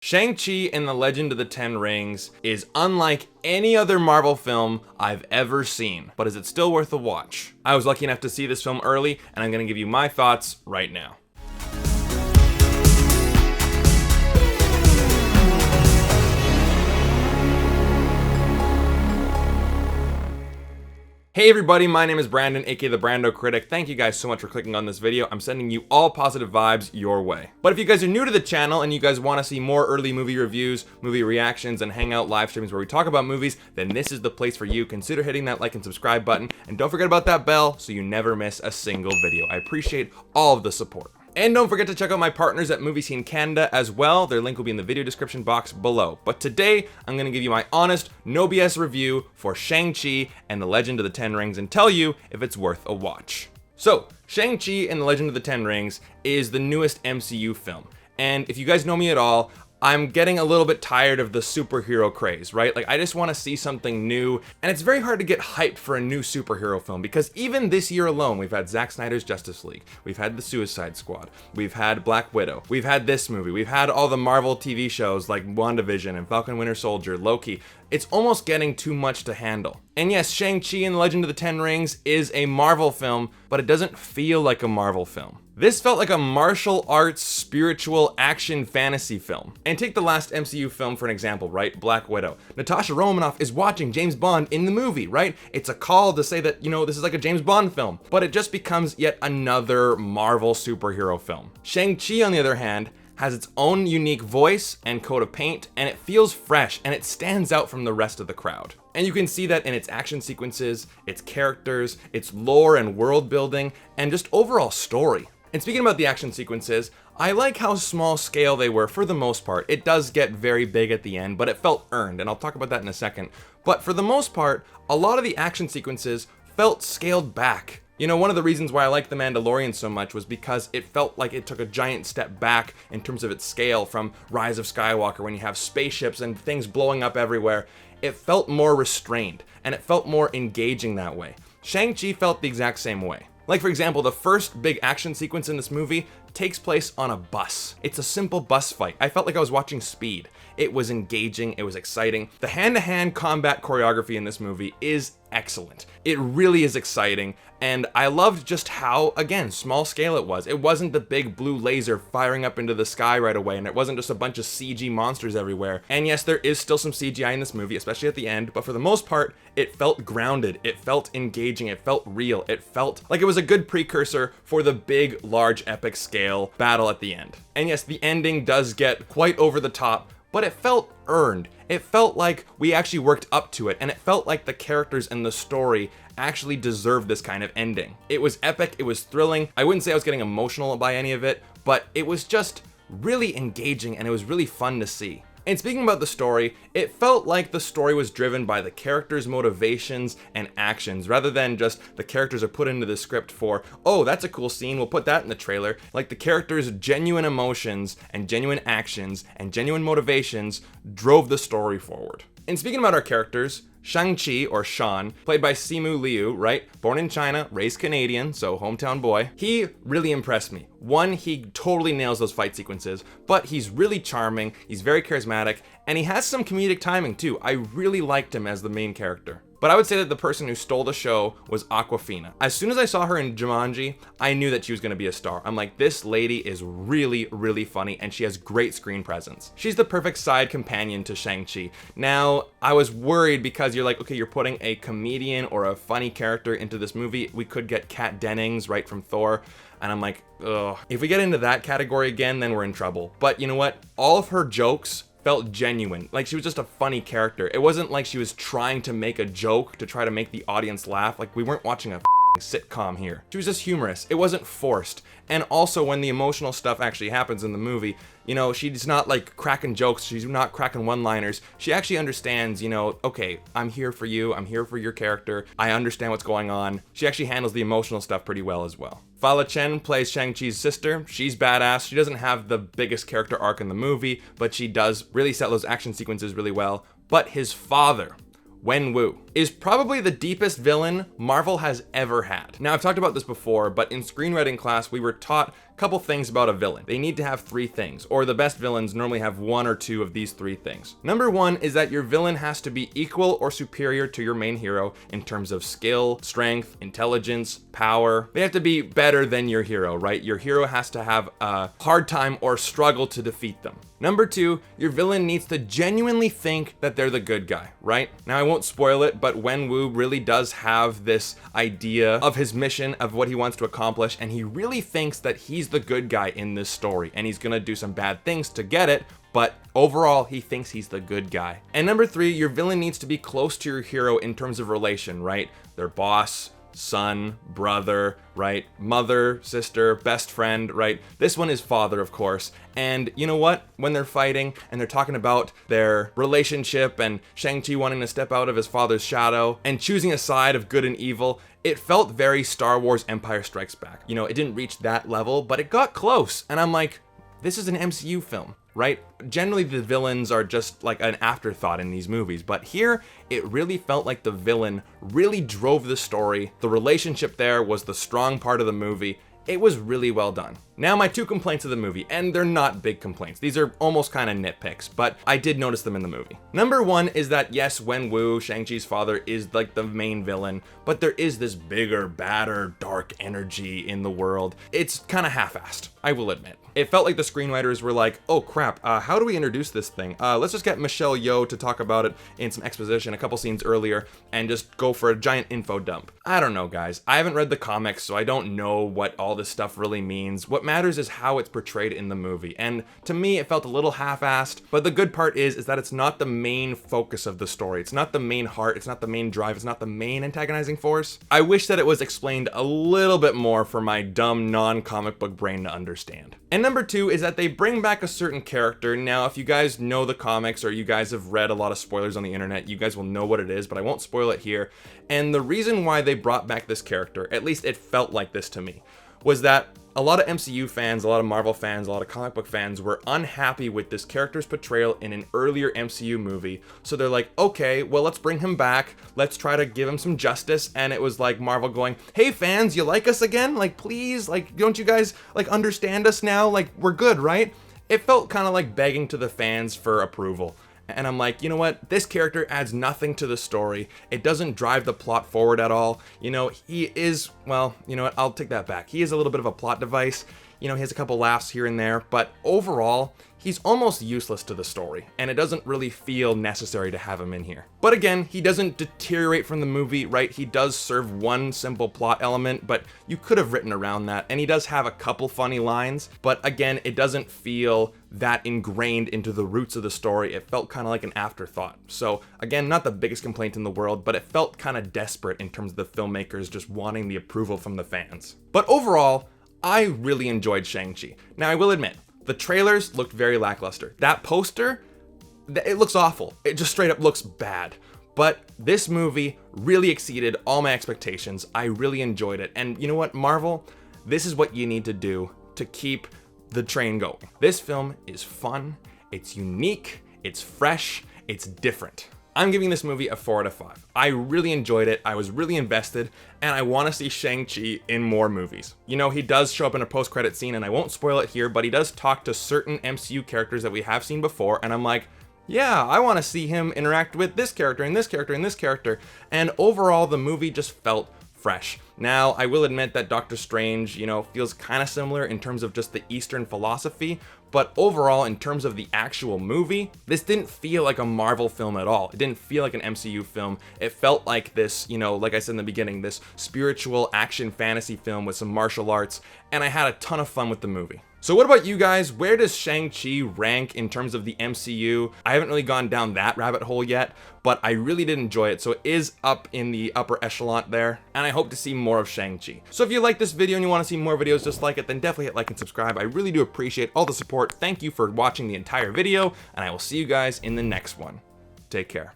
Shang-Chi and the Legend of the Ten Rings is unlike any other Marvel film I've ever seen, but is it still worth a watch? I was lucky enough to see this film early, and I'm gonna give you my thoughts right now. Hey everybody, my name is Brandon, aka the BrandoCritic. Thank you guys so much for clicking on this video. I'm sending you all positive vibes your way. But if you guys are new to the channel and you guys want to see more early movie reviews, movie reactions, and hangout live streams where we talk about movies, then this is the place for you. Consider hitting that like and subscribe button, and don't forget about that bell so you never miss a single video. I appreciate all of the support. And don't forget to check out my partners at Movie Scene Canada as well. Their link will be in the video description box below. But today, I'm going to give you my honest, no BS review for Shang-Chi and the Legend of the Ten Rings and tell you if it's worth a watch. So, Shang-Chi and the Legend of the Ten Rings is the newest MCU film. And if you guys know me at all, I'm getting a little bit tired of the superhero craze, right? Like, I just want to see something new, and it's very hard to get hyped for a new superhero film because even this year alone, we've had Zack Snyder's Justice League, we've had the Suicide Squad, we've had Black Widow, we've had this movie, we've had all the Marvel TV shows like WandaVision and Falcon Winter Soldier, Loki. It's almost getting too much to handle. And yes, Shang-Chi and the Legend of the Ten Rings is a Marvel film, but it doesn't feel like a Marvel film. This felt like a martial arts, spiritual, action fantasy film. And take the last MCU film for an example, right? Black Widow. Natasha Romanoff is watching James Bond in the movie, right? It's a call to say that, you know, this is like a James Bond film, but it just becomes yet another Marvel superhero film. Shang-Chi, on the other hand, has its own unique voice and coat of paint, and it feels fresh, and it stands out from the rest of the crowd. And you can see that in its action sequences, its characters, its lore and world building, and just overall story. And speaking about the action sequences, I like how small scale they were for the most part. It does get very big at the end, but it felt earned, and I'll talk about that in a second. But for the most part, a lot of the action sequences felt scaled back. You know, one of the reasons why I like The Mandalorian so much was because it felt like it took a giant step back in terms of its scale from Rise of Skywalker when you have spaceships and things blowing up everywhere. It felt more restrained, and it felt more engaging that way. Shang-Chi felt the exact same way. Like, for example, the first big action sequence in this movie takes place on a bus. It's a simple bus fight. I felt like I was watching Speed. It was engaging, it was exciting. The hand-to-hand combat choreography in this movie is excellent. It really is exciting, and I loved just how, again, small scale it was. It wasn't the big blue laser firing up into the sky right away, and it wasn't just a bunch of CG monsters everywhere. And yes, there is still some CGI in this movie, especially at the end, but for the most part, it felt grounded, it felt engaging, it felt real, it felt like it was a good precursor for the big, large, epic scale battle at the end. And yes, the ending does get quite over the top, but it felt earned. It felt like we actually worked up to it, and it felt like the characters and the story actually deserved this kind of ending. It was epic, it was thrilling. I wouldn't say I was getting emotional by any of it, but it was just really engaging and it was really fun to see. And speaking about the story, it felt like the story was driven by the characters' motivations and actions rather than just the characters are put into the script for, oh, that's a cool scene, we'll put that in the trailer. Like, the characters' genuine emotions and genuine actions and genuine motivations drove the story forward. And speaking about our characters, Shang-Chi, or Sean, played by Simu Liu, right? Born in China, raised Canadian, so hometown boy. He really impressed me. One, he totally nails those fight sequences, but he's really charming, he's very charismatic, and he has some comedic timing too. I really liked him as the main character. But I would say that the person who stole the show was Awkwafina. As soon as I saw her in Jumanji, I knew that she was gonna be a star. I'm like, this lady is really, really funny, and she has great screen presence. She's the perfect side companion to Shang-Chi. Now, I was worried because you're like, okay, you're putting a comedian or a funny character into this movie. We could get Kat Dennings, right, from Thor. And I'm like, ugh. If we get into that category again, then we're in trouble. But you know what? All of her jokes felt genuine. Like, she was just a funny character. It wasn't like she was trying to make a joke to try to make the audience laugh. Like, we weren't watching a sitcom here. She was just humorous. It wasn't forced. And also, when the emotional stuff actually happens in the movie, you know, she's not like cracking jokes, she's not cracking one-liners. She actually understands, you know, okay, I'm here for you, I'm here for your character, I understand what's going on. She actually handles the emotional stuff pretty well as well. Fala Chen plays Shang-Chi's sister. She's badass. She doesn't have the biggest character arc in the movie, but she does really set those action sequences really well. But his father, Wenwu, is probably the deepest villain Marvel has ever had. Now, I've talked about this before, but in screenwriting class, we were taught Couple things about a villain. They need to have 3 things, or the best villains normally have 1 or 2 of these 3 things. Number 1 is that your villain has to be equal or superior to your main hero in terms of skill, strength, intelligence, power. They have to be better than your hero, right? Your hero has to have a hard time or struggle to defeat them. Number 2, your villain needs to genuinely think that they're the good guy, right? Now I won't spoil it, but Wenwu really does have this idea of his mission, of what he wants to accomplish, and he really thinks that he's the good guy in this story, and he's gonna do some bad things to get it, but overall, he thinks he's the good guy. And number 3, your villain needs to be close to your hero in terms of relation, right? Their boss, son, brother, right? Mother, sister, best friend, right? This one is father, of course. And you know what? When they're fighting and they're talking about their relationship and Shang-Chi wanting to step out of his father's shadow and choosing a side of good and evil, it felt very Star Wars Empire Strikes Back. You know, it didn't reach that level, but it got close. And I'm like, this is an MCU film, right? Generally, the villains are just like an afterthought in these movies, but here, it really felt like the villain really drove the story. The relationship there was the strong part of the movie. It was really well done. Now my 2 complaints of the movie, and they're not big complaints. These are almost kind of nitpicks, but I did notice them in the movie. Number 1 is that yes, Wenwu, Shang-Chi's father, is like the main villain, but there is this bigger, badder, dark energy in the world. It's kind of half-assed, I will admit. It felt like the screenwriters were like, oh crap, how do we introduce this thing? Let's just get Michelle Yeoh to talk about it in some exposition a couple scenes earlier and just go for a giant info dump. I don't know, guys. I haven't read the comics, so I don't know what all this stuff really means. What matters is how it's portrayed in the movie. And to me, it felt a little half-assed, but the good part is that it's not the main focus of the story. It's not the main heart. It's not the main drive. It's not the main antagonizing force. I wish that it was explained a little bit more for my dumb non-comic book brain to understand. And number 2 is that they bring back a certain character. Now, if you guys know the comics or you guys have read a lot of spoilers on the internet, you guys will know what it is, but I won't spoil it here. And the reason why they brought back this character, at least it felt like this to me, was that a lot of MCU fans, a lot of Marvel fans, a lot of comic book fans were unhappy with this character's portrayal in an earlier MCU movie. So they're like, okay, well, let's bring him back. Let's try to give him some justice. And it was like Marvel going, hey fans, you like us again? Like, please, like, don't you guys like understand us now? Like, we're good, right? It felt kind of like begging to the fans for approval. And I'm like, you know what? This character adds nothing to the story. It doesn't drive the plot forward at all. You know, he is, well, you know what? I'll take that back. He is a little bit of a plot device. You know, he has a couple laughs here and there, but overall, he's almost useless to the story, and it doesn't really feel necessary to have him in here. But again, he doesn't deteriorate from the movie, right? He does serve one simple plot element, but you could have written around that, and he does have a couple funny lines, but again, it doesn't feel that ingrained into the roots of the story. It felt kind of like an afterthought. So again, not the biggest complaint in the world, but it felt kind of desperate in terms of the filmmakers just wanting the approval from the fans. But overall, I really enjoyed Shang-Chi. Now, I will admit, the trailers looked very lackluster. That poster, it looks awful. It just straight up looks bad. But this movie really exceeded all my expectations. I really enjoyed it. And you know what, Marvel? This is what you need to do to keep the train going. This film is fun, it's unique, it's fresh, it's different. I'm giving this movie a 4 out of 5. I really enjoyed it, I was really invested, and I want to see Shang-Chi in more movies. You know, he does show up in a post-credit scene, and I won't spoil it here, but he does talk to certain MCU characters that we have seen before, and I'm like, yeah, I want to see him interact with this character, and this character, and this character. And overall, the movie just felt fresh. Now, I will admit that Doctor Strange, you know, feels kind of similar in terms of just the Eastern philosophy, but overall, in terms of the actual movie, this didn't feel like a Marvel film at all. It didn't feel like an MCU film. It felt like this, you know, like I said in the beginning, this spiritual action fantasy film with some martial arts, and I had a ton of fun with the movie. So what about you guys? Where does Shang-Chi rank in terms of the MCU? I haven't really gone down that rabbit hole yet, but I really did enjoy it, so it is up in the upper echelon there, and I hope to see more of Shang-Chi. So if you like this video and you want to see more videos just like it, then definitely hit like and subscribe. I really do appreciate all the support. Thank you for watching the entire video, and I will see you guys in the next one. Take care.